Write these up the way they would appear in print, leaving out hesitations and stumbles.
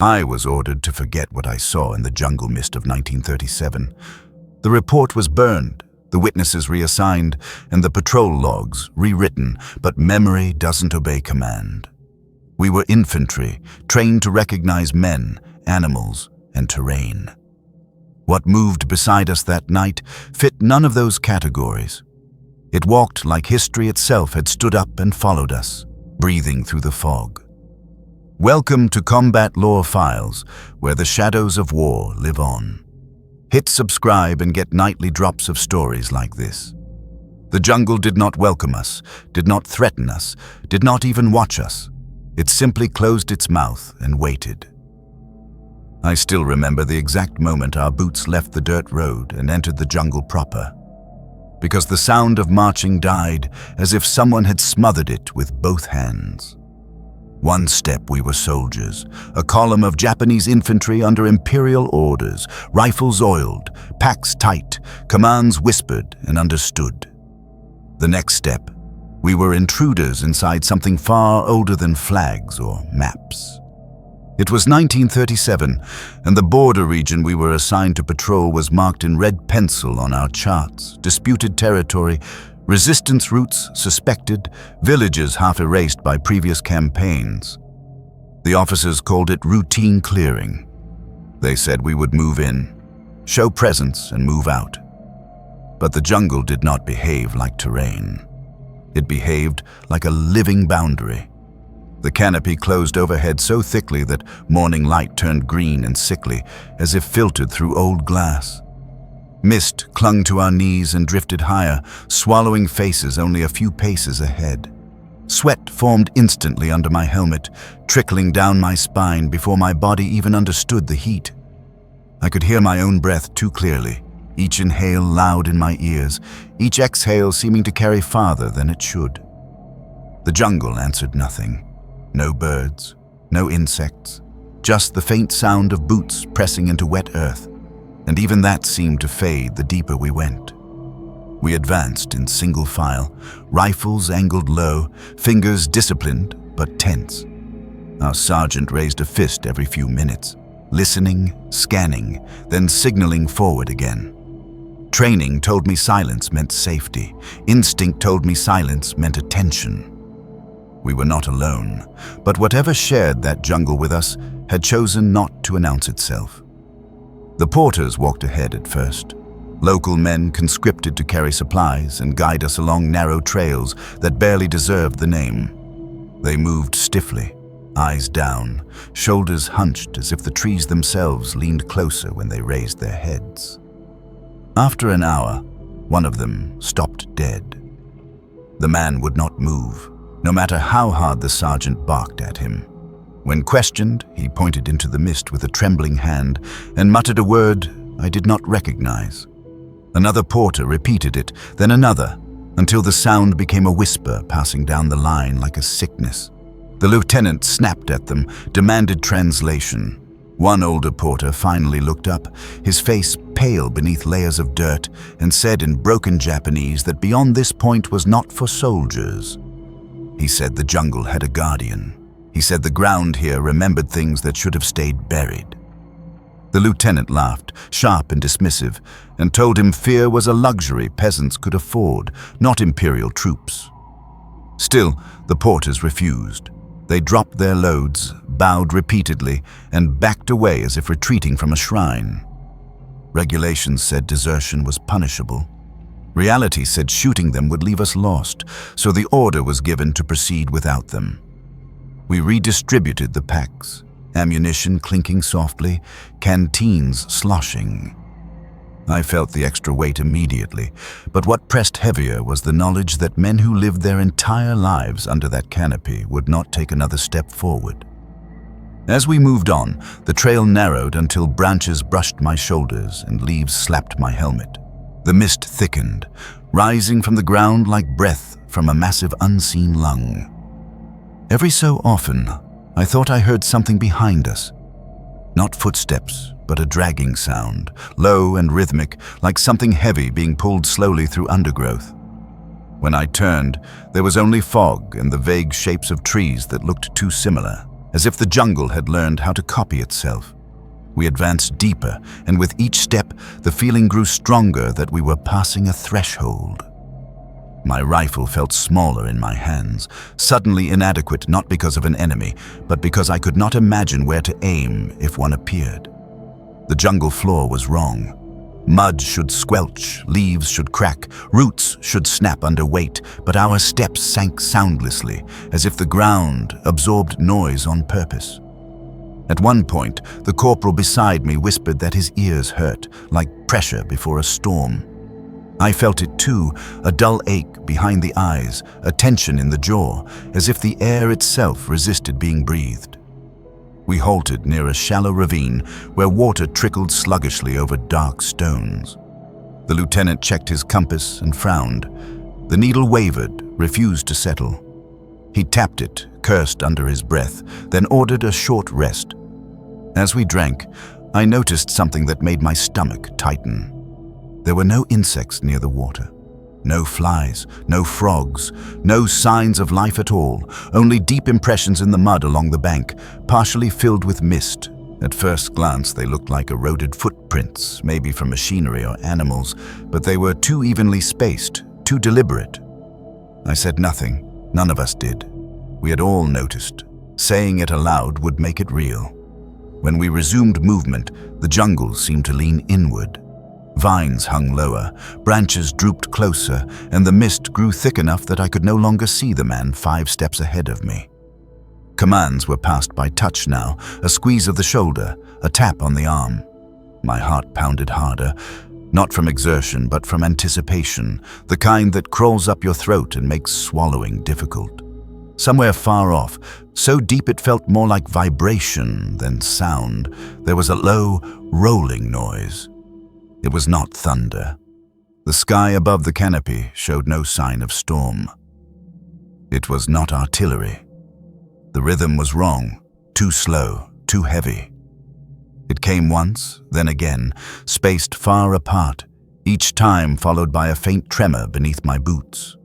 I was ordered to forget what I saw in the jungle mist of 1937. The report was burned, the witnesses reassigned, and the patrol logs rewritten, but memory doesn't obey command. We were infantry, trained to recognize men, animals, and terrain. What moved beside us that night fit none of those categories. It walked like history itself had stood up and followed us, breathing through the fog. Welcome to Combat Lore Files, where the shadows of war live on. Hit subscribe and get nightly drops of stories like this. The jungle did not welcome us, did not threaten us, did not even watch us. It simply closed its mouth and waited. I still remember the exact moment our boots left the dirt road and entered the jungle proper, because the sound of marching died as if someone had smothered it with both hands. One step we were soldiers, a column of Japanese infantry under imperial orders, rifles oiled, packs tight, commands whispered and understood. The next step, we were intruders inside something far older than flags or maps. It was 1937, and the border region we were assigned to patrol was marked in red pencil on our charts: disputed territory, resistance routes suspected, villages half erased by previous campaigns. The officers called it routine clearing. They said we would move in, show presence, and move out. But the jungle did not behave like terrain. It behaved like a living boundary. The canopy closed overhead so thickly that morning light turned green and sickly, as if filtered through old glass. Mist clung to our knees and drifted higher, swallowing faces only a few paces ahead. Sweat formed instantly under my helmet, trickling down my spine before my body even understood the heat. I could hear my own breath too clearly, each inhale loud in my ears, each exhale seeming to carry farther than it should. The jungle answered nothing. No birds, no insects, just the faint sound of boots pressing into wet earth. And even that seemed to fade the deeper we went. We advanced in single file, rifles angled low, fingers disciplined but tense. Our sergeant raised a fist every few minutes, listening, scanning, then signaling forward again. Training told me silence meant safety. Instinct told me silence meant attention. We were not alone, but whatever shared that jungle with us had chosen not to announce itself. The porters walked ahead at first, local men conscripted to carry supplies and guide us along narrow trails that barely deserved the name. They moved stiffly, eyes down, shoulders hunched as if the trees themselves leaned closer when they raised their heads. After an hour, one of them stopped dead. The man would not move, no matter how hard the sergeant barked at him. When questioned, he pointed into the mist with a trembling hand and muttered a word I did not recognize. Another porter repeated it, then another, until the sound became a whisper passing down the line like a sickness. The lieutenant snapped at them, demanded translation. One older porter finally looked up, his face pale beneath layers of dirt, and said in broken Japanese that beyond this point was not for soldiers. He said the jungle had a guardian. He said the ground here remembered things that should have stayed buried. The lieutenant laughed, sharp and dismissive, and told him fear was a luxury peasants could afford, not imperial troops. Still, the porters refused. They dropped their loads, bowed repeatedly, and backed away as if retreating from a shrine. Regulations said desertion was punishable. Reality said shooting them would leave us lost, so the order was given to proceed without them. We redistributed the packs, ammunition clinking softly, canteens sloshing. I felt the extra weight immediately, but what pressed heavier was the knowledge that men who lived their entire lives under that canopy would not take another step forward. As we moved on, the trail narrowed until branches brushed my shoulders and leaves slapped my helmet. The mist thickened, rising from the ground like breath from a massive unseen lung. Every so often, I thought I heard something behind us. Not footsteps, but a dragging sound, low and rhythmic, like something heavy being pulled slowly through undergrowth. When I turned, there was only fog and the vague shapes of trees that looked too similar, as if the jungle had learned how to copy itself. We advanced deeper, and with each step, the feeling grew stronger that we were passing a threshold. My rifle felt smaller in my hands, suddenly inadequate not because of an enemy, but because I could not imagine where to aim if one appeared. The jungle floor was wrong. Mud should squelch, leaves should crack, roots should snap under weight, but our steps sank soundlessly, as if the ground absorbed noise on purpose. At one point, the corporal beside me whispered that his ears hurt, like pressure before a storm. I felt it too, a dull ache behind the eyes, a tension in the jaw, as if the air itself resisted being breathed. We halted near a shallow ravine where water trickled sluggishly over dark stones. The lieutenant checked his compass and frowned. The needle wavered, refused to settle. He tapped it, cursed under his breath, then ordered a short rest. As we drank, I noticed something that made my stomach tighten. There were no insects near the water. No flies, no frogs, no signs of life at all, only deep impressions in the mud along the bank, partially filled with mist. At first glance, they looked like eroded footprints, maybe from machinery or animals, but they were too evenly spaced, too deliberate. I said nothing. None of us did. We had all noticed. Saying it aloud would make it real. When we resumed movement, the jungle seemed to lean inward. Vines hung lower, branches drooped closer, and the mist grew thick enough that I could no longer see the man 5 steps ahead of me. Commands were passed by touch now, a squeeze of the shoulder, a tap on the arm. My heart pounded harder, not from exertion but from anticipation, the kind that crawls up your throat and makes swallowing difficult. Somewhere far off, so deep it felt more like vibration than sound, there was a low, rolling noise. It was not thunder. The sky above the canopy showed no sign of storm. It was not artillery. The rhythm was wrong, too slow, too heavy. It came once, then again, spaced far apart, each time followed by a faint tremor beneath my boots.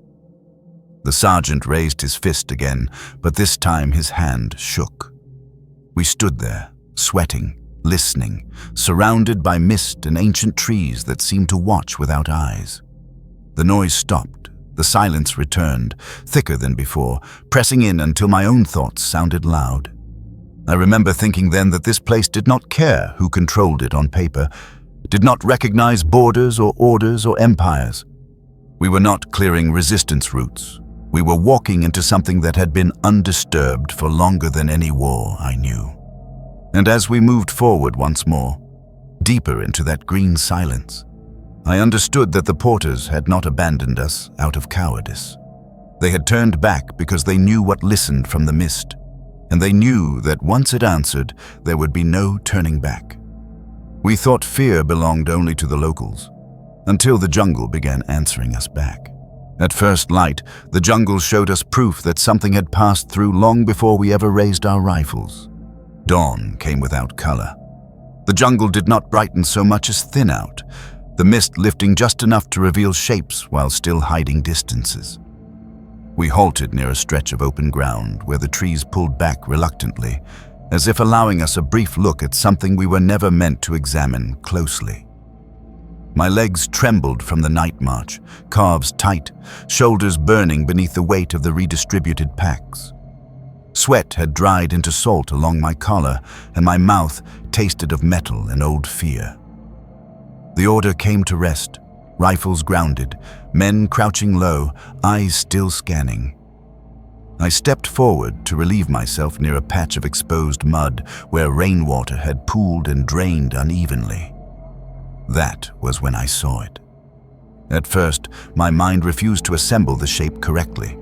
The sergeant raised his fist again, but this time his hand shook. We stood there, sweating, listening, surrounded by mist and ancient trees that seemed to watch without eyes. The noise stopped. The silence returned, thicker than before, pressing in until my own thoughts sounded loud. I remember thinking then that this place did not care who controlled it on paper, did not recognize borders or orders or empires. We were not clearing resistance routes. We were walking into something that had been undisturbed for longer than any war I knew. And as we moved forward once more, deeper into that green silence, I understood that the porters had not abandoned us out of cowardice. They had turned back because they knew what listened from the mist, and they knew that once it answered, there would be no turning back. We thought fear belonged only to the locals, until the jungle began answering us back. At first light, the jungle showed us proof that something had passed through long before we ever raised our rifles. Dawn came without color. The jungle did not brighten so much as thin out, the mist lifting just enough to reveal shapes while still hiding distances. We halted near a stretch of open ground where the trees pulled back reluctantly, as if allowing us a brief look at something we were never meant to examine closely. My legs trembled from the night march, calves tight, shoulders burning beneath the weight of the redistributed packs. Sweat had dried into salt along my collar, and my mouth tasted of metal and old fear. The order came to rest, rifles grounded, men crouching low, eyes still scanning. I stepped forward to relieve myself near a patch of exposed mud where rainwater had pooled and drained unevenly. That was when I saw it. At first, my mind refused to assemble the shape correctly.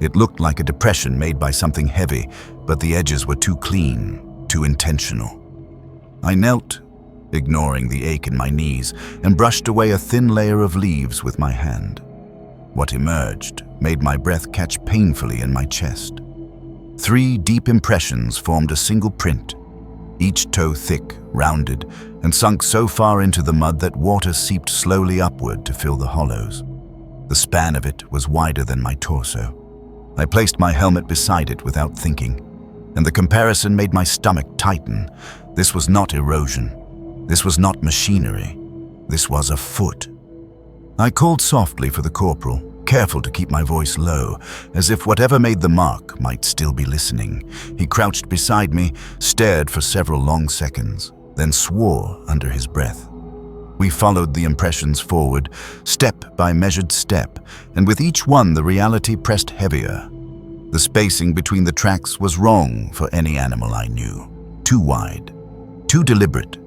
It looked like a depression made by something heavy, but the edges were too clean, too intentional. I knelt, ignoring the ache in my knees, and brushed away a thin layer of leaves with my hand. What emerged made my breath catch painfully in my chest. 3 deep impressions formed a single print, each toe thick, rounded, and sunk so far into the mud that water seeped slowly upward to fill the hollows. The span of it was wider than my torso. I placed my helmet beside it without thinking. and the comparison made my stomach tighten. This was not erosion. This was not machinery. This was a foot. I called softly for the corporal, careful to keep my voice low, as if whatever made the mark might still be listening. He crouched beside me, stared for several long seconds, then swore under his breath. We followed the impressions forward, step by measured step, and with each one the reality pressed heavier. The spacing between the tracks was wrong for any animal I knew. Too wide, too deliberate.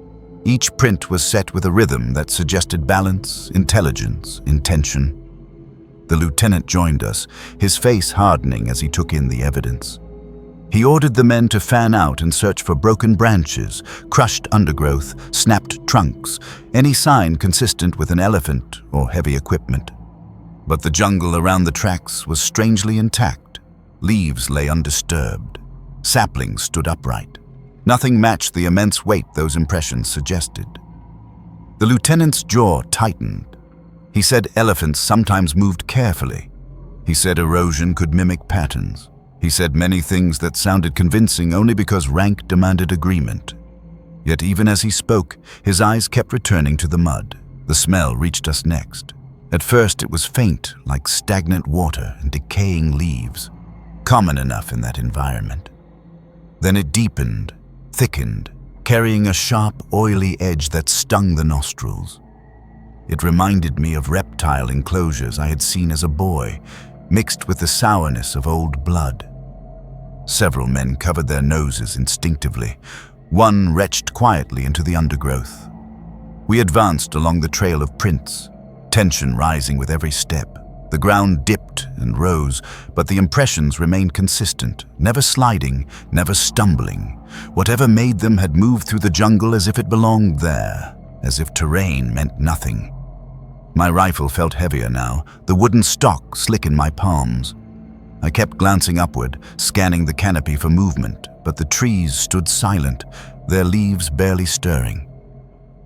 Each print was set with a rhythm that suggested balance, intelligence, intention. The lieutenant joined us, his face hardening as he took in the evidence. He ordered the men to fan out and search for broken branches, crushed undergrowth, snapped trunks, any sign consistent with an elephant or heavy equipment. But the jungle around the tracks was strangely intact. Leaves lay undisturbed. Saplings stood upright. Nothing matched the immense weight those impressions suggested. The lieutenant's jaw tightened. He said elephants sometimes moved carefully. He said erosion could mimic patterns. He said many things that sounded convincing only because rank demanded agreement. Yet even as he spoke, his eyes kept returning to the mud. The smell reached us next. At first it was faint, like stagnant water and decaying leaves, common enough in that environment. Then it deepened, thickened, carrying a sharp, oily edge that stung the nostrils. It reminded me of reptile enclosures I had seen as a boy, mixed with the sourness of old blood. Several men covered their noses instinctively. One retched quietly into the undergrowth. We advanced along the trail of prints, tension rising with every step. The ground dipped and rose, but the impressions remained consistent, never sliding, never stumbling. Whatever made them had moved through the jungle as if it belonged there, as if terrain meant nothing. My rifle felt heavier now, the wooden stock slick in my palms. I kept glancing upward, scanning the canopy for movement, but the trees stood silent, their leaves barely stirring.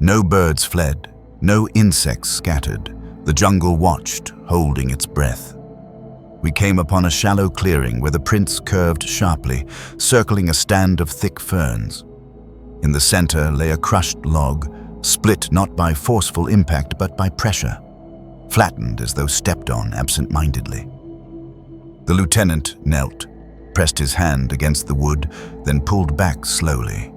No birds fled, no insects scattered. The jungle watched, holding its breath. We came upon a shallow clearing where the prints curved sharply, circling a stand of thick ferns. In the center lay a crushed log, split not by forceful impact but by pressure, flattened as though stepped on absent-mindedly. The lieutenant knelt, pressed his hand against the wood, then pulled back slowly.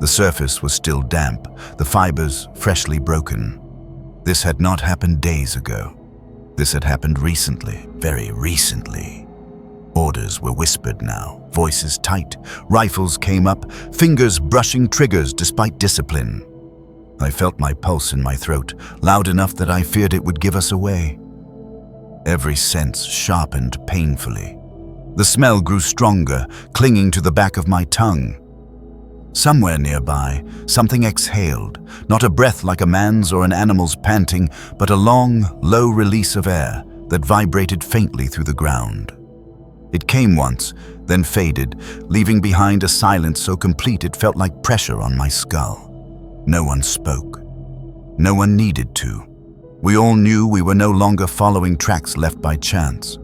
The surface was still damp, the fibers freshly broken. This had not happened days ago. This had happened recently, very recently. Orders were whispered now, voices tight, rifles came up, fingers brushing triggers despite discipline. I felt my pulse in my throat, loud enough that I feared it would give us away. Every sense sharpened painfully. The smell grew stronger, clinging to the back of my tongue. Somewhere nearby, something exhaled, not a breath like a man's or an animal's panting, but a long, low release of air that vibrated faintly through the ground. It came once, then faded, leaving behind a silence so complete it felt like pressure on my skull. No one spoke. No one needed to. We all knew we were no longer following tracks left by chance.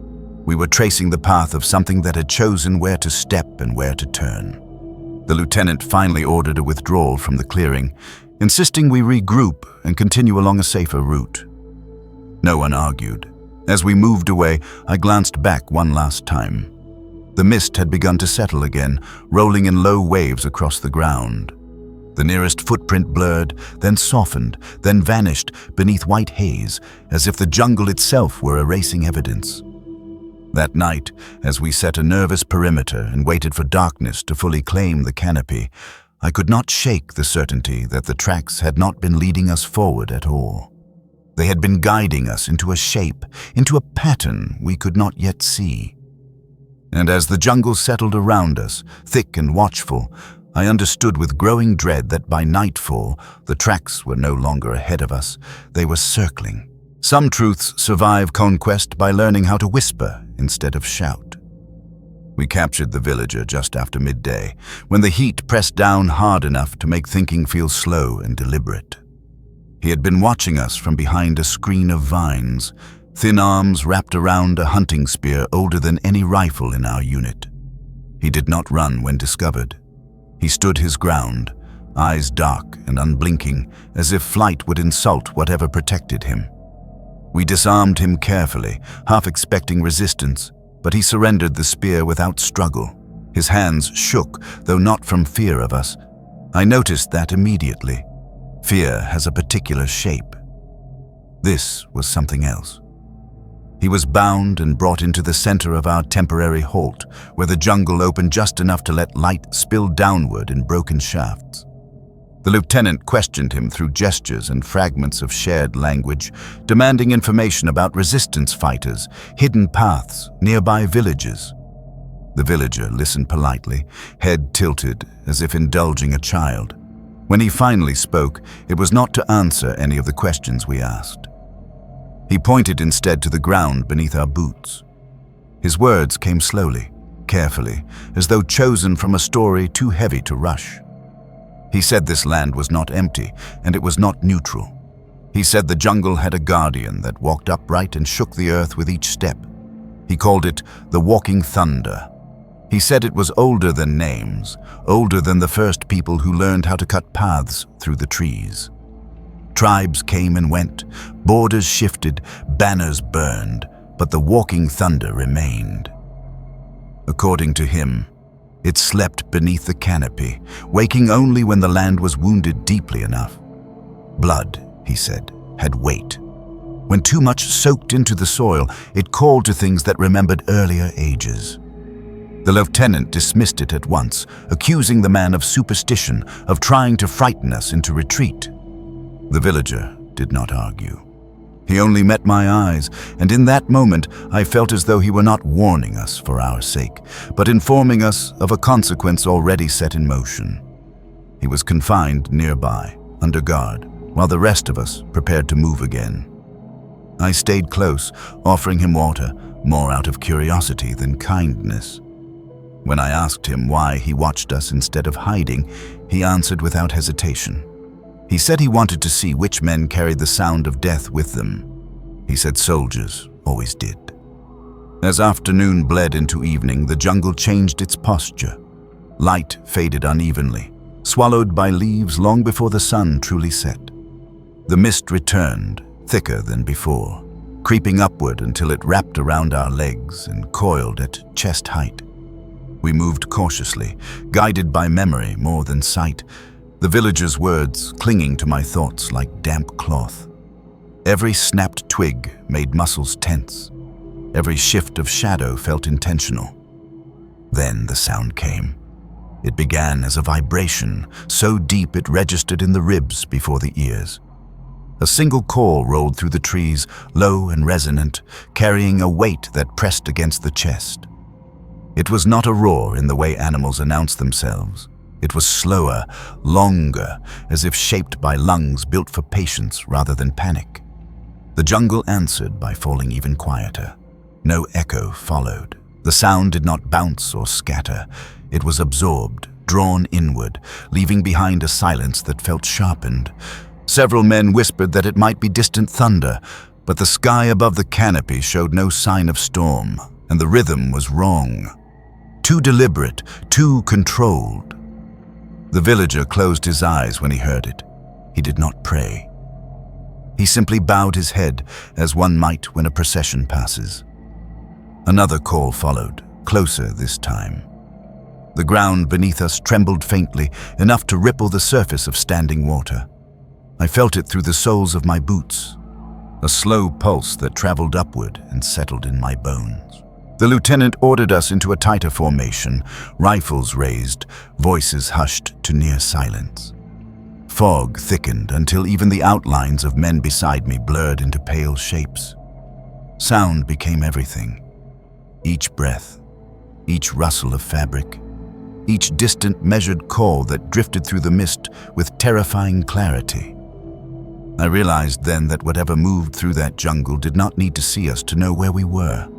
We were tracing the path of something that had chosen where to step and where to turn. The lieutenant finally ordered a withdrawal from the clearing, insisting we regroup and continue along a safer route. No one argued. As we moved away, I glanced back one last time. The mist had begun to settle again, rolling in low waves across the ground. The nearest footprint blurred, then softened, then vanished beneath white haze, as if the jungle itself were erasing evidence. That night, as we set a nervous perimeter and waited for darkness to fully claim the canopy, I could not shake the certainty that the tracks had not been leading us forward at all. They had been guiding us into a shape, into a pattern we could not yet see. And as the jungle settled around us, thick and watchful, I understood with growing dread that by nightfall, the tracks were no longer ahead of us, they were circling. Some truths survive conquest by learning how to whisper instead of shout. We captured the villager just after midday, when the heat pressed down hard enough to make thinking feel slow and deliberate. He had been watching us from behind a screen of vines, thin arms wrapped around a hunting spear older than any rifle in our unit. He did not run when discovered. He stood his ground, eyes dark and unblinking, as if flight would insult whatever protected him. We disarmed him carefully, half expecting resistance, but he surrendered the spear without struggle. His hands shook, though not from fear of us. I noticed that immediately. Fear has a particular shape. This was something else. He was bound and brought into the center of our temporary halt, where the jungle opened just enough to let light spill downward in broken shafts. The lieutenant questioned him through gestures and fragments of shared language, demanding information about resistance fighters, hidden paths, nearby villages. The villager listened politely, head tilted as if indulging a child. When he finally spoke, it was not to answer any of the questions we asked. He pointed instead to the ground beneath our boots. His words came slowly, carefully, as though chosen from a story too heavy to rush. He said this land was not empty, and it was not neutral. He said the jungle had a guardian that walked upright and shook the earth with each step. He called it the Walking Thunder. He said it was older than names, older than the first people who learned how to cut paths through the trees. Tribes came and went, borders shifted, banners burned, but the Walking Thunder remained. According to him, it slept beneath the canopy, waking only when the land was wounded deeply enough. Blood, he said, had weight. When too much soaked into the soil, it called to things that remembered earlier ages. The lieutenant dismissed it at once, accusing the man of superstition, of trying to frighten us into retreat. The villager did not argue. He only met my eyes, and in that moment I felt as though he were not warning us for our sake, but informing us of a consequence already set in motion. He was confined nearby, under guard, while the rest of us prepared to move again. I stayed close, offering him water, more out of curiosity than kindness. When I asked him why he watched us instead of hiding, he answered without hesitation. He said he wanted to see which men carried the sound of death with them. He said soldiers always did. As afternoon bled into evening, the jungle changed its posture. Light faded unevenly, swallowed by leaves long before the sun truly set. The mist returned, thicker than before, creeping upward until it wrapped around our legs and coiled at chest height. We moved cautiously, guided by memory more than sight, the villager's words clinging to my thoughts like damp cloth. Every snapped twig made muscles tense. Every shift of shadow felt intentional. Then the sound came. It began as a vibration, so deep it registered in the ribs before the ears. A single call rolled through the trees, low and resonant, carrying a weight that pressed against the chest. It was not a roar in the way animals announce themselves. It was slower, longer, as if shaped by lungs built for patience rather than panic. The jungle answered by falling even quieter. No echo followed. The sound did not bounce or scatter. It was absorbed, drawn inward, leaving behind a silence that felt sharpened. Several men whispered that it might be distant thunder, but the sky above the canopy showed no sign of storm, and the rhythm was wrong. Too deliberate, too controlled. The villager closed his eyes when he heard it. He did not pray. He simply bowed his head as one might when a procession passes. Another call followed, closer this time. The ground beneath us trembled faintly, enough to ripple the surface of standing water. I felt it through the soles of my boots, a slow pulse that traveled upward and settled in my bones. The lieutenant ordered us into a tighter formation, rifles raised, voices hushed to near silence. Fog thickened until even the outlines of men beside me blurred into pale shapes. Sound became everything. Each breath, each rustle of fabric, each distant measured call that drifted through the mist with terrifying clarity. I realized then that whatever moved through that jungle did not need to see us to know where we were.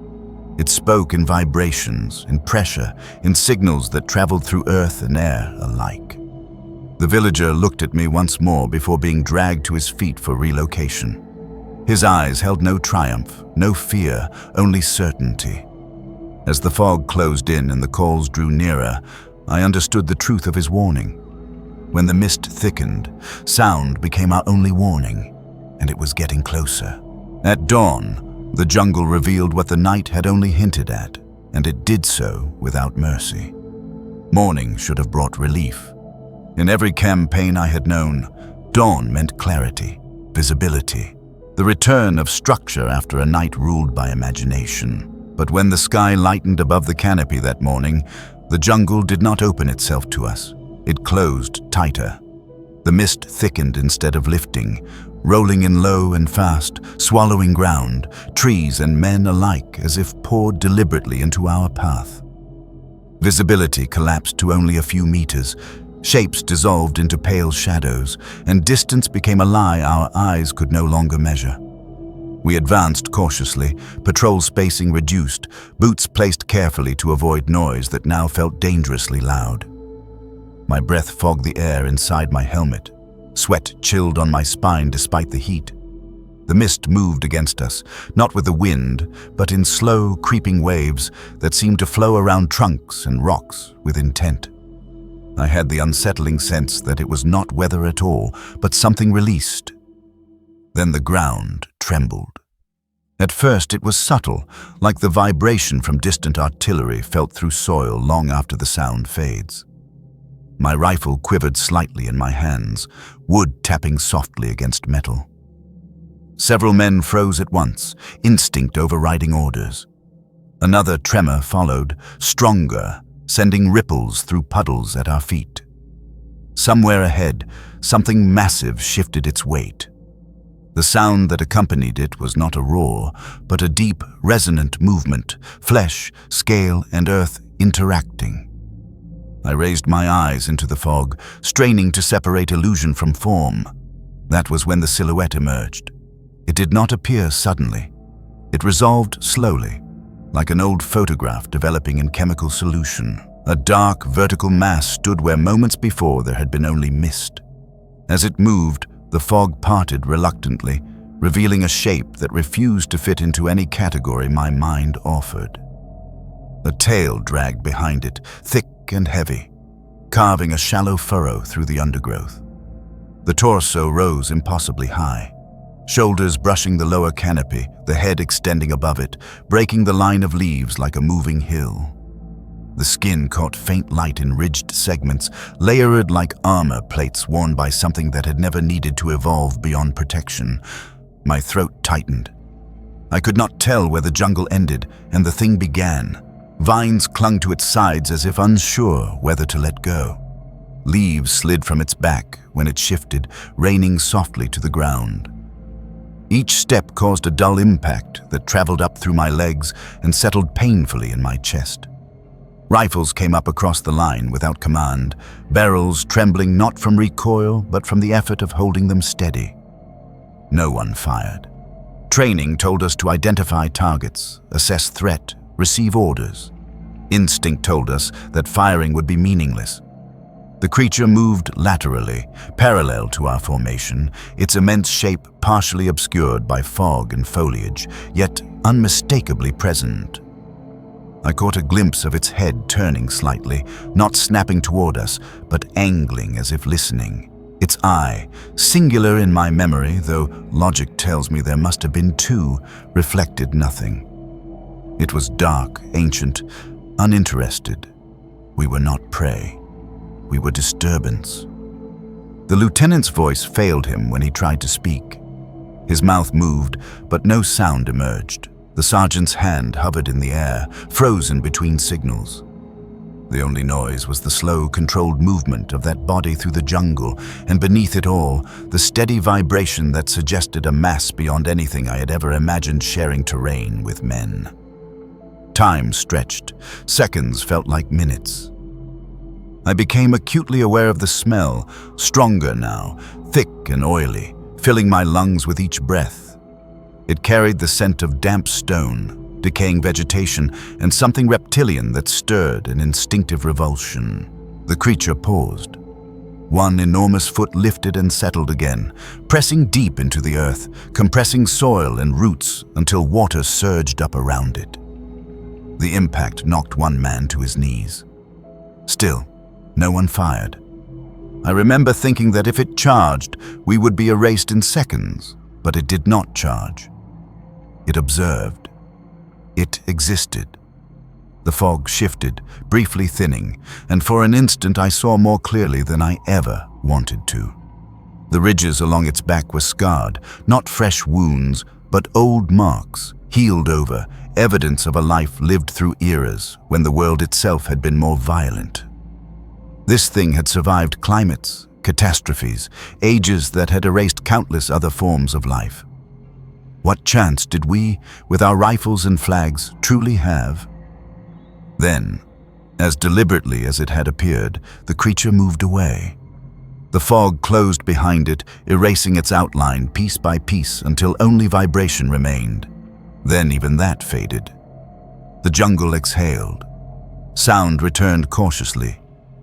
It spoke in vibrations, in pressure, in signals that traveled through earth and air alike. The villager looked at me once more before being dragged to his feet for relocation. His eyes held no triumph, no fear, only certainty. As the fog closed in and the calls drew nearer, I understood the truth of his warning. When the mist thickened, sound became our only warning, and it was getting closer. At dawn, the jungle revealed what the night had only hinted at, and it did so without mercy. Morning should have brought relief. In every campaign I had known, dawn meant clarity, visibility, the return of structure after a night ruled by imagination. But when the sky lightened above the canopy that morning, the jungle did not open itself to us. It closed tighter. The mist thickened instead of lifting, rolling in low and fast, swallowing ground, trees and men alike as if poured deliberately into our path. Visibility collapsed to only a few meters, shapes dissolved into pale shadows, and distance became a lie our eyes could no longer measure. We advanced cautiously, patrol spacing reduced, boots placed carefully to avoid noise that now felt dangerously loud. My breath fogged the air inside my helmet. Sweat chilled on my spine despite the heat. The mist moved against us, not with the wind, but in slow, creeping waves that seemed to flow around trunks and rocks with intent. I had the unsettling sense that it was not weather at all, but something released. Then the ground trembled. At first it was subtle, like the vibration from distant artillery felt through soil long after the sound fades. My rifle quivered slightly in my hands, wood tapping softly against metal. Several men froze at once, instinct overriding orders. Another tremor followed, stronger, sending ripples through puddles at our feet. Somewhere ahead, something massive shifted its weight. The sound that accompanied it was not a roar, but a deep, resonant movement, flesh, scale, and earth interacting. I raised my eyes into the fog, straining to separate illusion from form. That was when the silhouette emerged. It did not appear suddenly. It resolved slowly, like an old photograph developing in chemical solution. A dark, vertical mass stood where moments before there had been only mist. As it moved, the fog parted reluctantly, revealing a shape that refused to fit into any category my mind offered. A tail dragged behind it, thick and heavy, carving a shallow furrow through the undergrowth. The torso rose impossibly high, shoulders brushing the lower canopy, the head extending above it, breaking the line of leaves like a moving hill. The skin caught faint light in ridged segments, layered like armor plates worn by something that had never needed to evolve beyond protection. My throat tightened. I could not tell where the jungle ended and the thing began. Vines clung to its sides as if unsure whether to let go. Leaves slid from its back when it shifted, raining softly to the ground. Each step caused a dull impact that traveled up through my legs and settled painfully in my chest. Rifles came up across the line without command, barrels trembling not from recoil but from the effort of holding them steady. No one fired. Training told us to identify targets, assess threat, receive orders. Instinct told us that firing would be meaningless. The creature moved laterally, parallel to our formation, its immense shape partially obscured by fog and foliage, yet unmistakably present. I caught a glimpse of its head turning slightly, not snapping toward us, but angling as if listening. Its eye, singular in my memory, though logic tells me there must have been two, reflected nothing. It was dark, ancient, uninterested. We were not prey. We were disturbance. The lieutenant's voice failed him when he tried to speak. His mouth moved, but no sound emerged. The sergeant's hand hovered in the air, frozen between signals. The only noise was the slow, controlled movement of that body through the jungle, and beneath it all, the steady vibration that suggested a mass beyond anything I had ever imagined sharing terrain with men. Time stretched. Seconds felt like minutes. I became acutely aware of the smell, stronger now, thick and oily, filling my lungs with each breath. It carried the scent of damp stone, decaying vegetation, and something reptilian that stirred an instinctive revulsion. The creature paused. One enormous foot lifted and settled again, pressing deep into the earth, compressing soil and roots until water surged up around it. The impact knocked one man to his knees. Still, no one fired. I remember thinking that if it charged, we would be erased in seconds, but it did not charge. It observed. It existed. The fog shifted, briefly thinning, and for an instant I saw more clearly than I ever wanted to. The ridges along its back were scarred, not fresh wounds, but old marks, healed over, evidence of a life lived through eras when the world itself had been more violent. This thing had survived climates, catastrophes, ages that had erased countless other forms of life. What chance did we, with our rifles and flags, truly have? Then, as deliberately as it had appeared, the creature moved away. The fog closed behind it, erasing its outline piece by piece until only vibration remained. Then even that faded. The jungle exhaled. Sound returned cautiously,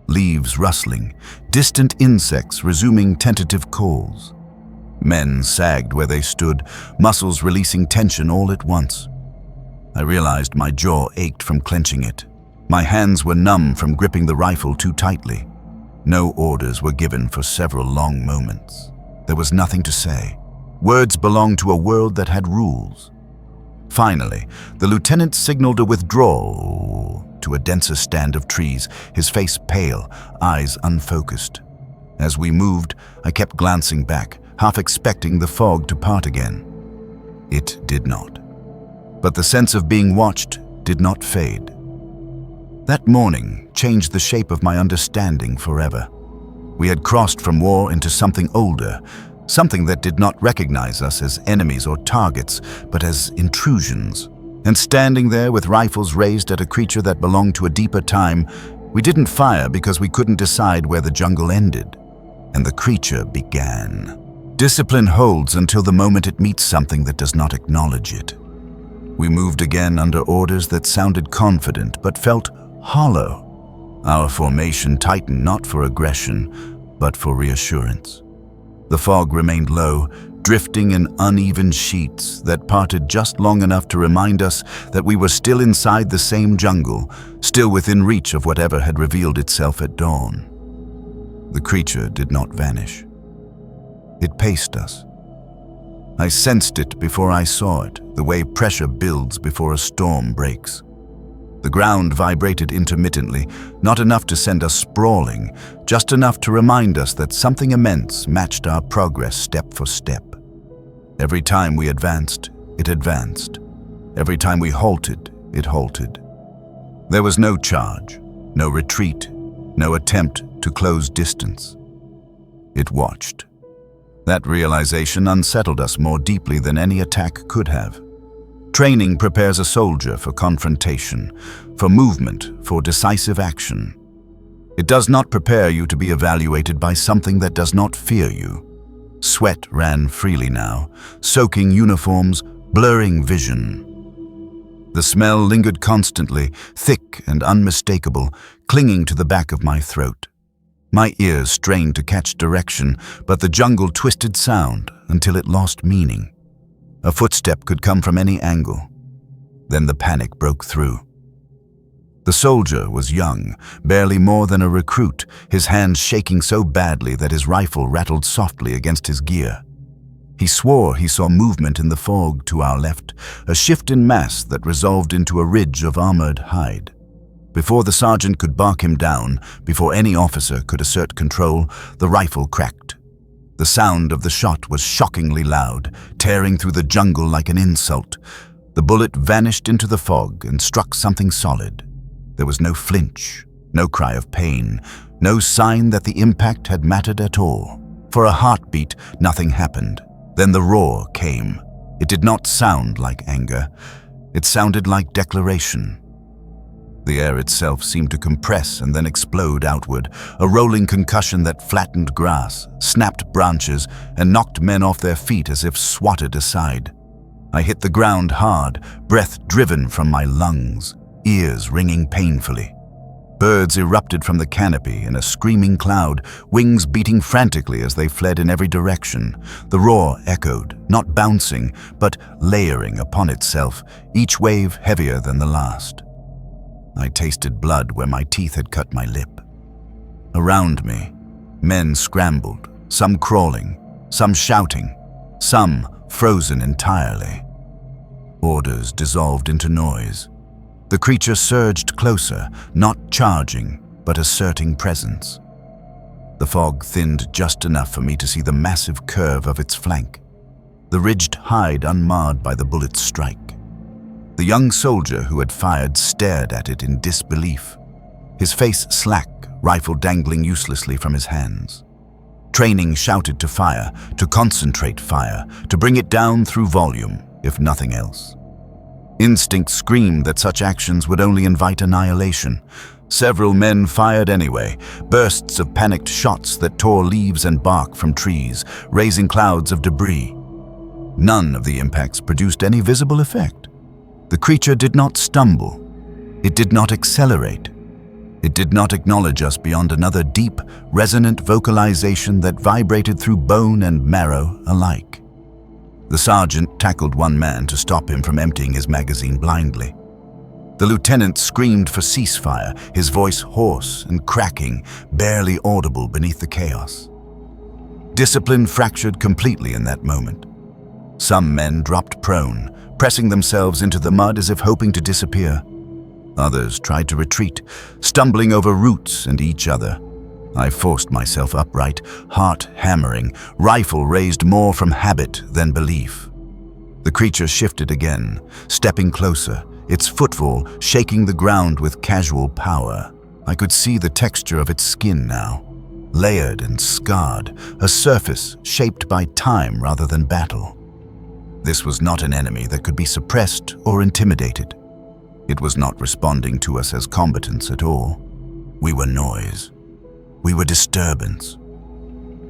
leaves rustling, distant insects resuming tentative calls. Men sagged where they stood, muscles releasing tension all at once. I realized my jaw ached from clenching it. My hands were numb from gripping the rifle too tightly. No orders were given for several long moments. There was nothing to say. Words belonged to a world that had rules. Finally, the lieutenant signaled a withdrawal to a denser stand of trees, his face pale, eyes unfocused. As we moved, I kept glancing back, half expecting the fog to part again. It did not. But the sense of being watched did not fade. That morning changed the shape of my understanding forever. We had crossed from war into something older, something that did not recognize us as enemies or targets, but as intrusions. And standing there with rifles raised at a creature that belonged to a deeper time, we didn't fire because we couldn't decide where the jungle ended, and the creature began. Discipline holds until the moment it meets something that does not acknowledge it. We moved again under orders that sounded confident but felt hollow. Our formation tightened not for aggression, but for reassurance. The fog remained low, drifting in uneven sheets that parted just long enough to remind us that we were still inside the same jungle, still within reach of whatever had revealed itself at dawn. The creature did not vanish. It paced us. I sensed it before I saw it, the way pressure builds before a storm breaks. The ground vibrated intermittently, not enough to send us sprawling, just enough to remind us that something immense matched our progress step for step. Every time we advanced, it advanced. Every time we halted, it halted. There was no charge, no retreat, no attempt to close distance. It watched. That realization unsettled us more deeply than any attack could have. Training prepares a soldier for confrontation, for movement, for decisive action. It does not prepare you to be evaluated by something that does not fear you. Sweat ran freely now, soaking uniforms, blurring vision. The smell lingered constantly, thick and unmistakable, clinging to the back of my throat. My ears strained to catch direction, but the jungle twisted sound until it lost meaning. A footstep could come from any angle. Then the panic broke through. The soldier was young, barely more than a recruit, his hands shaking so badly that his rifle rattled softly against his gear. He swore he saw movement in the fog to our left, a shift in mass that resolved into a ridge of armored hide. Before the sergeant could bark him down, before any officer could assert control, the rifle cracked. The sound of the shot was shockingly loud, tearing through the jungle like an insult. The bullet vanished into the fog and struck something solid. There was no flinch, no cry of pain, no sign that the impact had mattered at all. For a heartbeat, nothing happened. Then the roar came. It did not sound like anger. It sounded like declaration. The air itself seemed to compress and then explode outward, a rolling concussion that flattened grass, snapped branches, and knocked men off their feet as if swatted aside. I hit the ground hard, breath driven from my lungs, ears ringing painfully. Birds erupted from the canopy in a screaming cloud, wings beating frantically as they fled in every direction. The roar echoed, not bouncing, but layering upon itself, each wave heavier than the last. I tasted blood where my teeth had cut my lip. Around me, men scrambled, some crawling, some shouting, some frozen entirely. Orders dissolved into noise. The creature surged closer, not charging, but asserting presence. The fog thinned just enough for me to see the massive curve of its flank, the ridged hide unmarred by the bullet's strike. The young soldier who had fired stared at it in disbelief, his face slack, rifle dangling uselessly from his hands. Training shouted to fire, to concentrate fire, to bring it down through volume, if nothing else. Instinct screamed that such actions would only invite annihilation. Several men fired anyway, bursts of panicked shots that tore leaves and bark from trees, raising clouds of debris. None of the impacts produced any visible effect. The creature did not stumble. It did not accelerate. It did not acknowledge us beyond another deep, resonant vocalization that vibrated through bone and marrow alike. The sergeant tackled one man to stop him from emptying his magazine blindly. The lieutenant screamed for ceasefire, his voice hoarse and cracking, barely audible beneath the chaos. Discipline fractured completely in that moment. Some men dropped prone, pressing themselves into the mud as if hoping to disappear. Others tried to retreat, stumbling over roots and each other. I forced myself upright, heart hammering, rifle raised more from habit than belief. The creature shifted again, stepping closer, its footfall shaking the ground with casual power. I could see the texture of its skin now, layered and scarred, a surface shaped by time rather than battle. This was not an enemy that could be suppressed or intimidated. It was not responding to us as combatants at all. We were noise. We were disturbance.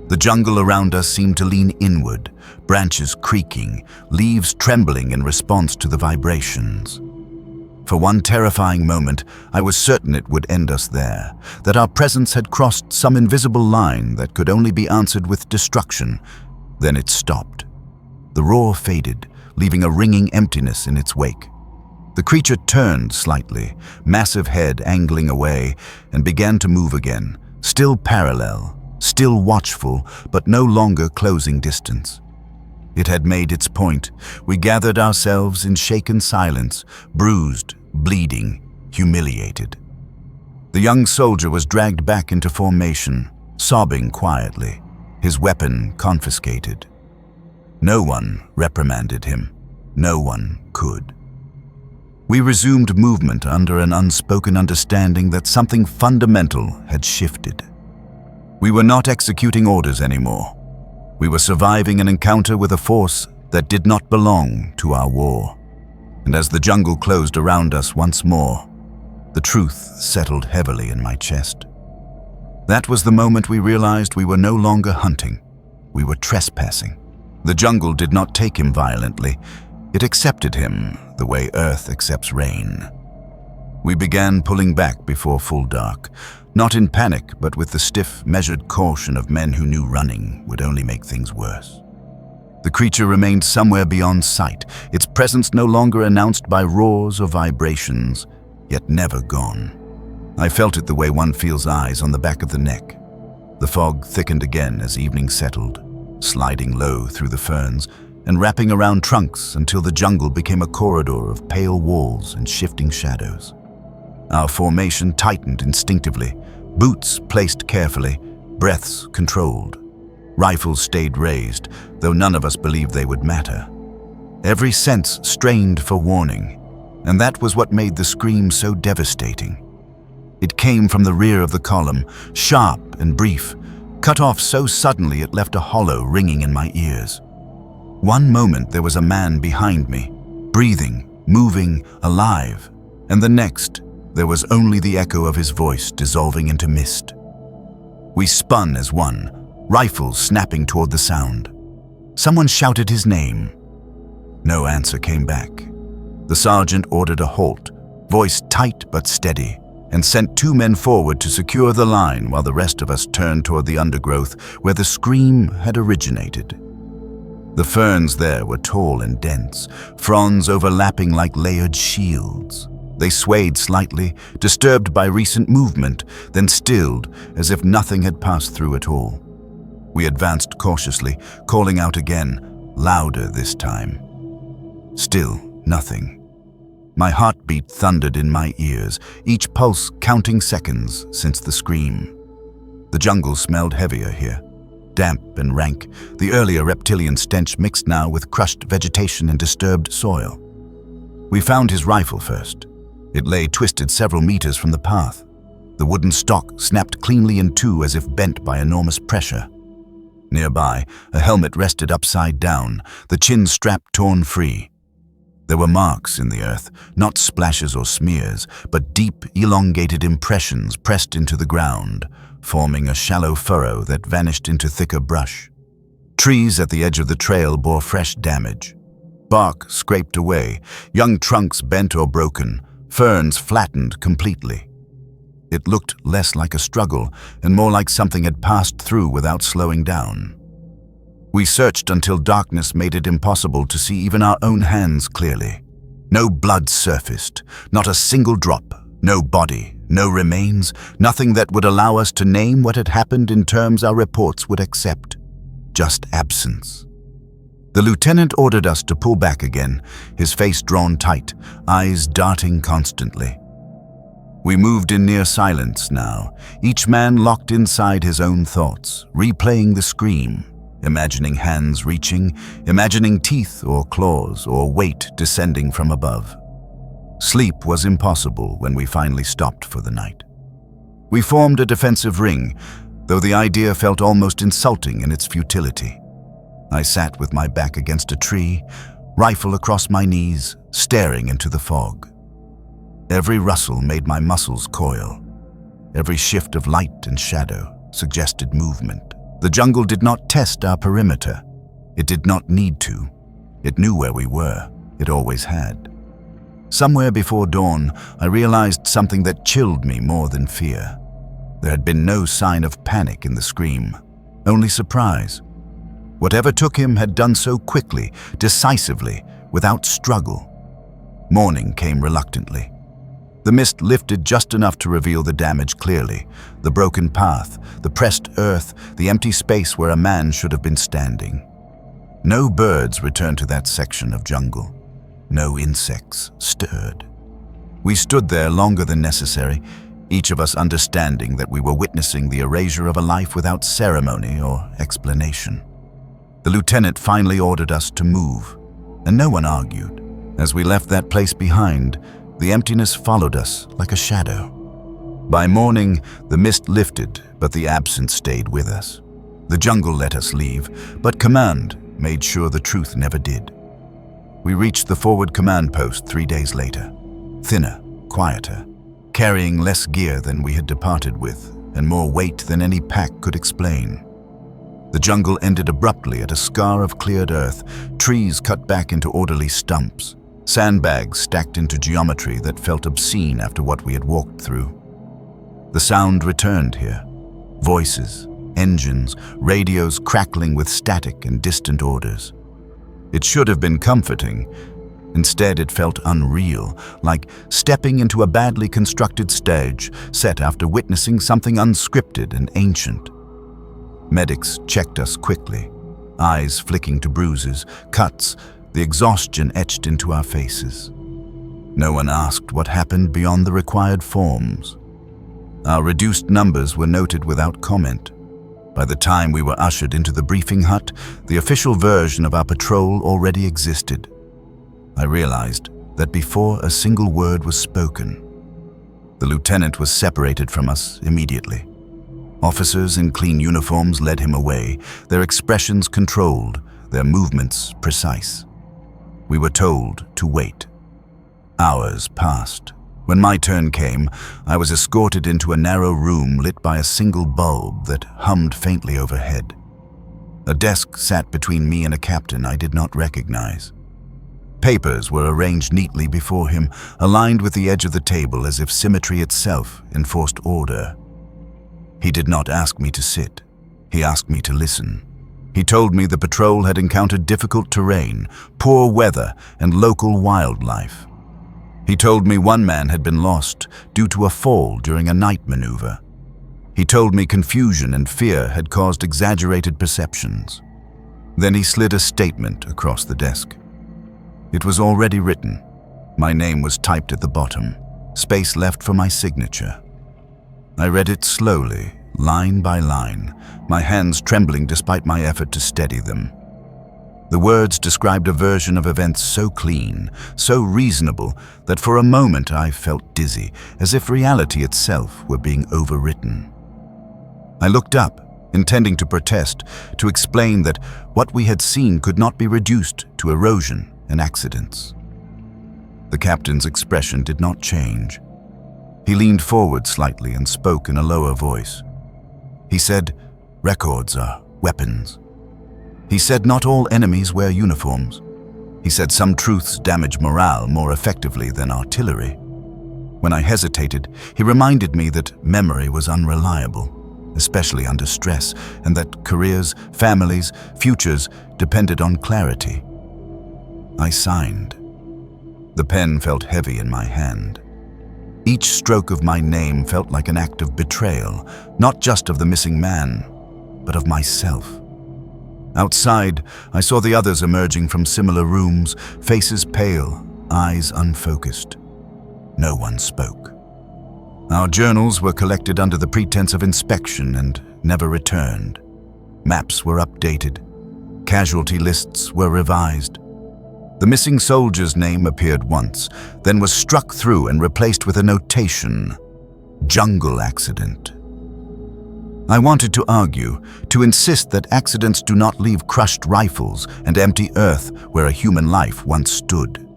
The jungle around us seemed to lean inward, branches creaking, leaves trembling in response to the vibrations. For one terrifying moment, I was certain it would end us there, that our presence had crossed some invisible line that could only be answered with destruction. Then it stopped. The roar faded, leaving a ringing emptiness in its wake. The creature turned slightly, massive head angling away, and began to move again, still parallel, still watchful, but no longer closing distance. It had made its point. We gathered ourselves in shaken silence, bruised, bleeding, humiliated. The young soldier was dragged back into formation, sobbing quietly, his weapon confiscated. No one reprimanded him. No one could. We resumed movement under an unspoken understanding that something fundamental had shifted. We were not executing orders anymore. We were surviving an encounter with a force that did not belong to our war. And as the jungle closed around us once more, the truth settled heavily in my chest. That was the moment we realized we were no longer hunting. We were trespassing. The jungle did not take him violently. It accepted him the way Earth accepts rain. We began pulling back before full dark, not in panic, but with the stiff, measured caution of men who knew running would only make things worse. The creature remained somewhere beyond sight, its presence no longer announced by roars or vibrations, yet never gone. I felt it the way one feels eyes on the back of the neck. The fog thickened again as evening settled, sliding low through the ferns and wrapping around trunks until the jungle became a corridor of pale walls and shifting shadows. Our formation tightened instinctively, boots placed carefully, breaths controlled. Rifles stayed raised, though none of us believed they would matter. Every sense strained for warning, and that was what made the scream so devastating. It came from the rear of the column, sharp and brief, cut off so suddenly it left a hollow ringing in my ears. One moment there was a man behind me, breathing, moving, alive, and the next there was only the echo of his voice dissolving into mist. We spun as one, rifles snapping toward the sound. Someone shouted his name. No answer came back. The sergeant ordered a halt, voice tight but steady, and sent 2 men forward to secure the line while the rest of us turned toward the undergrowth where the scream had originated. The ferns there were tall and dense, fronds overlapping like layered shields. They swayed slightly, disturbed by recent movement, then stilled as if nothing had passed through at all. We advanced cautiously, calling out again, louder this time. Still nothing. My heartbeat thundered in my ears, each pulse counting seconds since the scream. The jungle smelled heavier here, damp and rank, the earlier reptilian stench mixed now with crushed vegetation and disturbed soil. We found his rifle first. It lay twisted several meters from the path. The wooden stock snapped cleanly in two as if bent by enormous pressure. Nearby, a helmet rested upside down, the chin strap torn free. There were marks in the earth, not splashes or smears, but deep, elongated impressions pressed into the ground, forming a shallow furrow that vanished into thicker brush. Trees at the edge of the trail bore fresh damage. Bark scraped away, young trunks bent or broken, ferns flattened completely. It looked less like a struggle and more like something had passed through without slowing down. We searched until darkness made it impossible to see even our own hands clearly. No blood surfaced, not a single drop, no body, no remains, nothing that would allow us to name what had happened in terms our reports would accept. Just absence. The lieutenant ordered us to pull back again, his face drawn tight, eyes darting constantly. We moved in near silence now, each man locked inside his own thoughts, replaying the scream, imagining hands reaching, imagining teeth or claws or weight descending from above. Sleep was impossible when we finally stopped for the night. We formed a defensive ring, though the idea felt almost insulting in its futility. I sat with my back against a tree, rifle across my knees, staring into the fog. Every rustle made my muscles coil. Every shift of light and shadow suggested movement. The jungle did not test our perimeter. It did not need to. It knew where we were. It always had. Somewhere before dawn, I realized something that chilled me more than fear. There had been no sign of panic in the scream, only surprise. Whatever took him had done so quickly, decisively, without struggle. Morning came reluctantly. The mist lifted just enough to reveal the damage clearly, the broken path, the pressed earth, the empty space where a man should have been standing. No birds returned to that section of jungle. No insects stirred. We stood there longer than necessary, each of us understanding that we were witnessing the erasure of a life without ceremony or explanation. The lieutenant finally ordered us to move, and no one argued. As we left that place behind, the emptiness followed us like a shadow. By morning, the mist lifted, but the absence stayed with us. The jungle let us leave, but command made sure the truth never did. We reached the forward command post 3 days later, thinner, quieter, carrying less gear than we had departed with, and more weight than any pack could explain. The jungle ended abruptly at a scar of cleared earth, trees cut back into orderly stumps, sandbags stacked into geometry that felt obscene after what we had walked through. The sound returned here. Voices, engines, radios crackling with static and distant orders. It should have been comforting. Instead, it felt unreal, like stepping into a badly constructed stage set after witnessing something unscripted and ancient. Medics checked us quickly, eyes flicking to bruises, cuts, the exhaustion etched into our faces. No one asked what happened beyond the required forms. Our reduced numbers were noted without comment. By the time we were ushered into the briefing hut, the official version of our patrol already existed. I realized that before a single word was spoken, the lieutenant was separated from us immediately. Officers in clean uniforms led him away, their expressions controlled, their movements precise. We were told to wait. Hours passed. When my turn came, I was escorted into a narrow room lit by a single bulb that hummed faintly overhead. A desk sat between me and a captain I did not recognize. Papers were arranged neatly before him, aligned with the edge of the table as if symmetry itself enforced order. He did not ask me to sit. He asked me to listen. He told me the patrol had encountered difficult terrain, poor weather, and local wildlife. He told me one man had been lost due to a fall during a night maneuver. He told me confusion and fear had caused exaggerated perceptions. Then he slid a statement across the desk. It was already written. My name was typed at the bottom, space left for my signature. I read it slowly, line by line, my hands trembling despite my effort to steady them. The words described a version of events so clean, so reasonable, that for a moment I felt dizzy, as if reality itself were being overwritten. I looked up, intending to protest, to explain that what we had seen could not be reduced to erosion and accidents. The captain's expression did not change. He leaned forward slightly and spoke in a lower voice. He said, "Records are weapons." He said not all enemies wear uniforms. He said some truths damage morale more effectively than artillery. When I hesitated, he reminded me that memory was unreliable, especially under stress, and that careers, families, futures depended on clarity. I signed. The pen felt heavy in my hand. Each stroke of my name felt like an act of betrayal, not just of the missing man, but of myself. Outside, I saw the others emerging from similar rooms, faces pale, eyes unfocused. No one spoke. Our journals were collected under the pretense of inspection and never returned. Maps were updated. Casualty lists were revised. The missing soldier's name appeared once, then was struck through and replaced with a notation: jungle accident. I wanted to argue, to insist that accidents do not leave crushed rifles and empty earth where a human life once stood.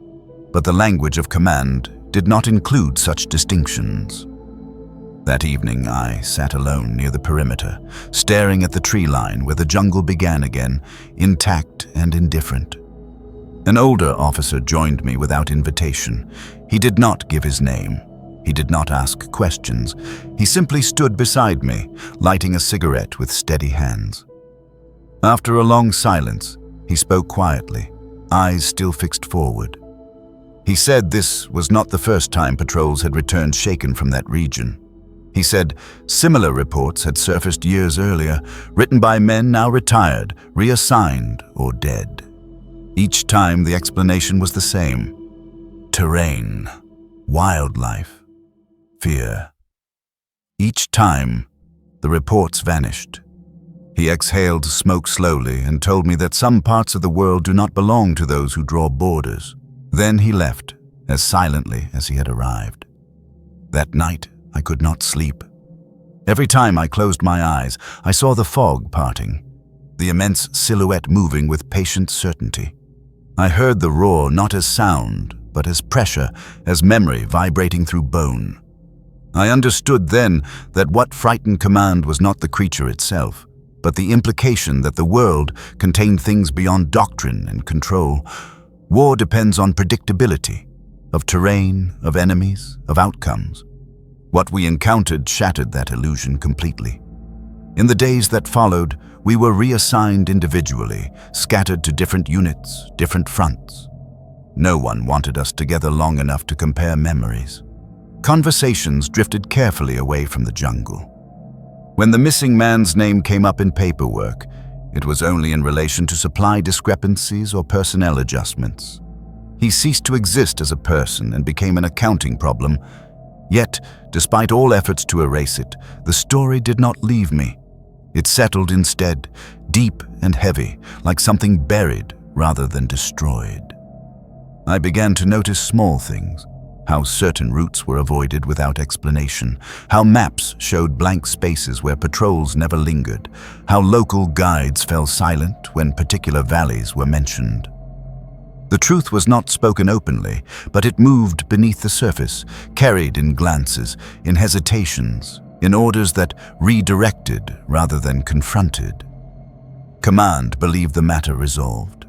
But the language of command did not include such distinctions. That evening, I sat alone near the perimeter, staring at the tree line where the jungle began again, intact and indifferent. An older officer joined me without invitation. He did not give his name. He did not ask questions. He simply stood beside me, lighting a cigarette with steady hands. After a long silence, he spoke quietly, eyes still fixed forward. He said this was not the first time patrols had returned shaken from that region. He said similar reports had surfaced years earlier, written by men now retired, reassigned, or dead. Each time the explanation was the same: terrain, wildlife, fear. Each time, the reports vanished. He exhaled smoke slowly and told me that some parts of the world do not belong to those who draw borders. Then he left, as silently as he had arrived. That night, I could not sleep. Every time I closed my eyes, I saw the fog parting, the immense silhouette moving with patient certainty. I heard the roar not as sound, but as pressure, as memory vibrating through bone. I understood then that what frightened command was not the creature itself, but the implication that the world contained things beyond doctrine and control. War depends on predictability, of terrain, of enemies, of outcomes. What we encountered shattered that illusion completely. In the days that followed, we were reassigned individually, scattered to different units, different fronts. No one wanted us together long enough to compare memories. Conversations drifted carefully away from the jungle. When the missing man's name came up in paperwork, it was only in relation to supply discrepancies or personnel adjustments. He ceased to exist as a person and became an accounting problem. Yet, despite all efforts to erase it, the story did not leave me. It settled instead, deep and heavy, like something buried rather than destroyed. I began to notice small things: how certain routes were avoided without explanation, how maps showed blank spaces where patrols never lingered, how local guides fell silent when particular valleys were mentioned. The truth was not spoken openly, but it moved beneath the surface, carried in glances, in hesitations, in orders that redirected rather than confronted. Command believed the matter resolved.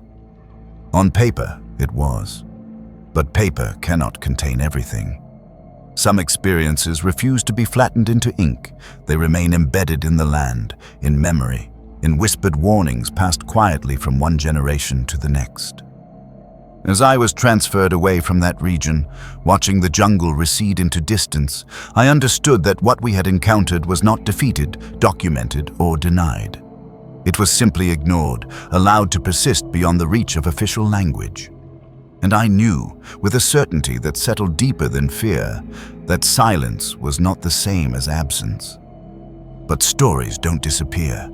On paper, it was. But paper cannot contain everything. Some experiences refuse to be flattened into ink. They remain embedded in the land, in memory, in whispered warnings passed quietly from one generation to the next. As I was transferred away from that region, watching the jungle recede into distance, I understood that what we had encountered was not defeated, documented, or denied. It was simply ignored, allowed to persist beyond the reach of official language. And I knew, with a certainty that settled deeper than fear, that silence was not the same as absence. But stories don't disappear.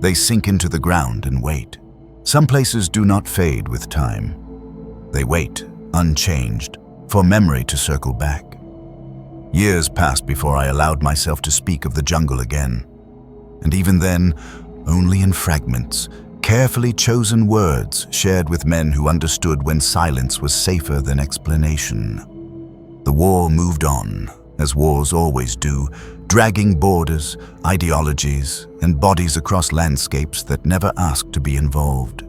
They sink into the ground and wait. Some places do not fade with time. They wait, unchanged, for memory to circle back. Years passed before I allowed myself to speak of the jungle again. And even then, only in fragments, carefully chosen words shared with men who understood when silence was safer than explanation. The war moved on, as wars always do, dragging borders, ideologies, and bodies across landscapes that never asked to be involved.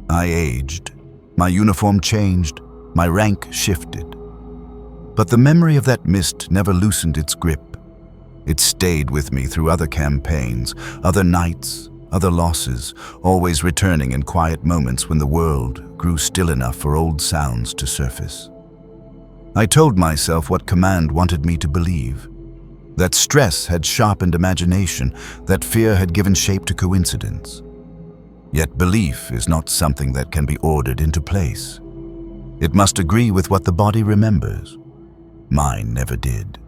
I aged. My uniform changed. My rank shifted. But the memory of that mist never loosened its grip. It stayed with me through other campaigns, other nights, other losses, always returning in quiet moments when the world grew still enough for old sounds to surface. I told myself what command wanted me to believe. That stress had sharpened imagination, that fear had given shape to coincidence. Yet belief is not something that can be ordered into place. It must agree with what the body remembers. Mine never did.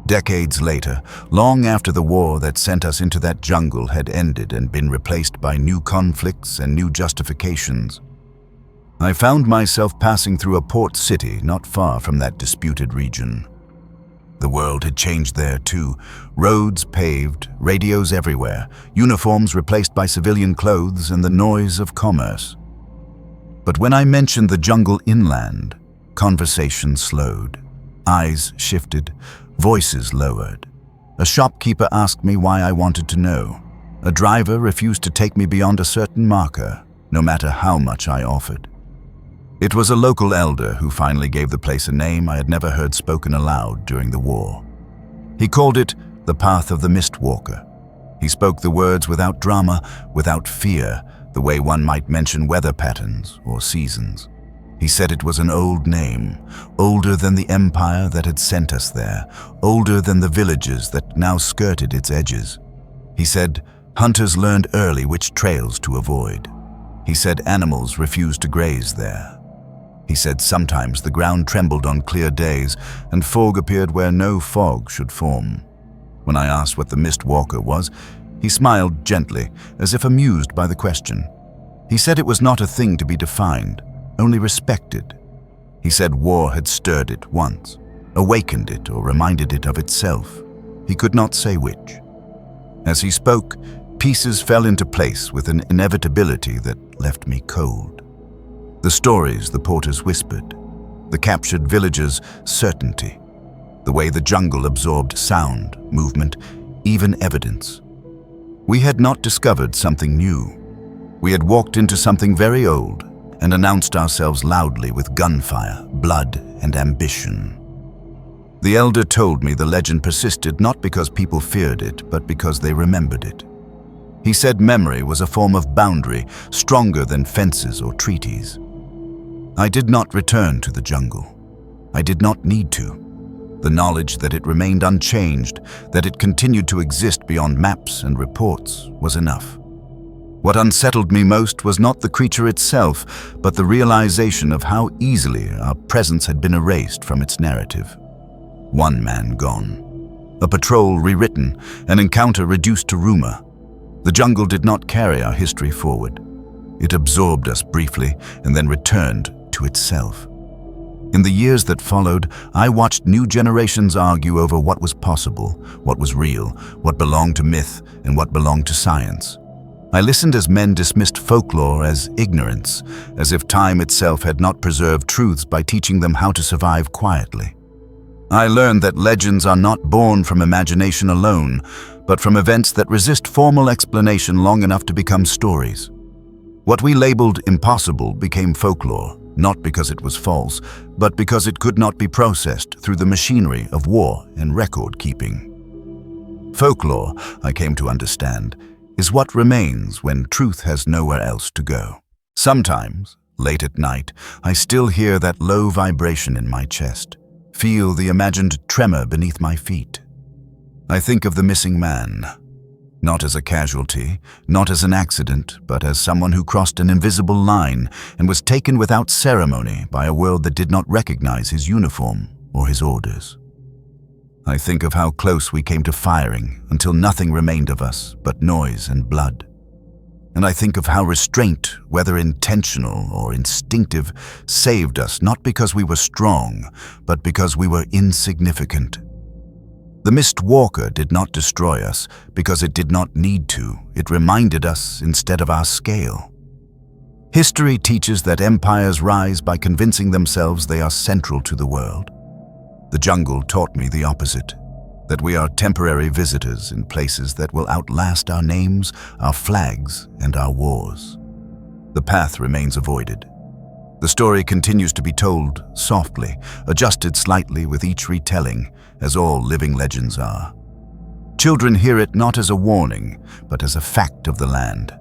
Decades later, long after the war that sent us into that jungle had ended and been replaced by new conflicts and new justifications, I found myself passing through a port city not far from that disputed region. The world had changed there too. Roads paved, radios everywhere, uniforms replaced by civilian clothes, and the noise of commerce. But when I mentioned the jungle inland, conversation slowed. Eyes shifted, voices lowered. A shopkeeper asked me why I wanted to know. A driver refused to take me beyond a certain marker, no matter how much I offered. It was a local elder who finally gave the place a name I had never heard spoken aloud during the war. He called it the Path of the Mistwalker. He spoke the words without drama, without fear, the way one might mention weather patterns or seasons. He said it was an old name, older than the empire that had sent us there, older than the villages that now skirted its edges. He said hunters learned early which trails to avoid. He said animals refused to graze there. He said sometimes the ground trembled on clear days and fog appeared where no fog should form. When I asked what the Mistwalker was, he smiled gently, as if amused by the question. He said it was not a thing to be defined, only respected. He said war had stirred it once, awakened it or reminded it of itself. He could not say which. As he spoke, pieces fell into place with an inevitability that left me cold. The stories the porters whispered, the captured villagers' certainty, the way the jungle absorbed sound, movement, even evidence. We had not discovered something new. We had walked into something very old and announced ourselves loudly with gunfire, blood, and ambition. The elder told me the legend persisted not because people feared it, but because they remembered it. He said memory was a form of boundary, stronger than fences or treaties. I did not return to the jungle. I did not need to. The knowledge that it remained unchanged, that it continued to exist beyond maps and reports, was enough. What unsettled me most was not the creature itself, but the realization of how easily our presence had been erased from its narrative. One man gone. A patrol rewritten, an encounter reduced to rumor. The jungle did not carry our history forward. It absorbed us briefly and then returned to itself. In the years that followed, I watched new generations argue over what was possible, what was real, what belonged to myth, and what belonged to science. I listened as men dismissed folklore as ignorance, as if time itself had not preserved truths by teaching them how to survive quietly. I learned that legends are not born from imagination alone, but from events that resist formal explanation long enough to become stories. What we labeled impossible became folklore, not because it was false, but because it could not be processed through the machinery of war and record-keeping. Folklore, I came to understand, is what remains when truth has nowhere else to go. Sometimes, Late at night, I still hear that low vibration in my chest, feel the imagined tremor beneath my feet. I think of the missing man, not as a casualty, not as an accident, but as someone who crossed an invisible line and was taken without ceremony by a world that did not recognize his uniform or his orders. I think of how close we came to firing until nothing remained of us but noise and blood. And I think of how restraint, whether intentional or instinctive, saved us not because we were strong, but because we were insignificant. The Mist Walker did not destroy us because it did not need to. It reminded us instead of our scale. History teaches that empires rise by convincing themselves they are central to the world. The jungle taught me the opposite, that we are temporary visitors in places that will outlast our names, our flags, and our wars. The path remains avoided. The story continues to be told softly, adjusted slightly with each retelling, as all living legends are. Children hear it not as a warning, but as a fact of the land.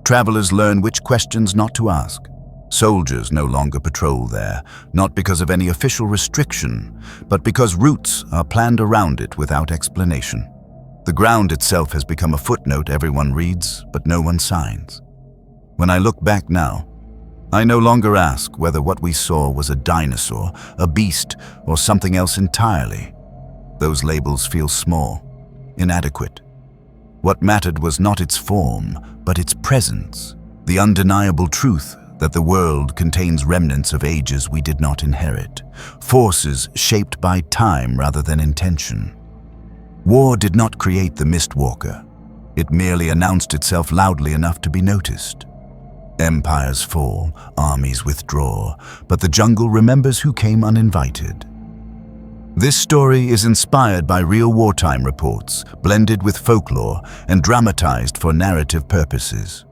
Travelers learn which questions not to ask. Soldiers no longer patrol there, not because of any official restriction, but because routes are planned around it without explanation. The ground itself has become a footnote everyone reads, but no one signs. When I look back now, I no longer ask whether what we saw was a dinosaur, a beast, or something else entirely. Those labels feel small, inadequate. What mattered was not its form, but its presence, the undeniable truth that the world contains remnants of ages we did not inherit, forces shaped by time rather than intention. War did not create the Mistwalker. It merely announced itself loudly enough to be noticed. Empires fall, armies withdraw, but the jungle remembers who came uninvited. This story is inspired by real wartime reports, blended with folklore and dramatized for narrative purposes.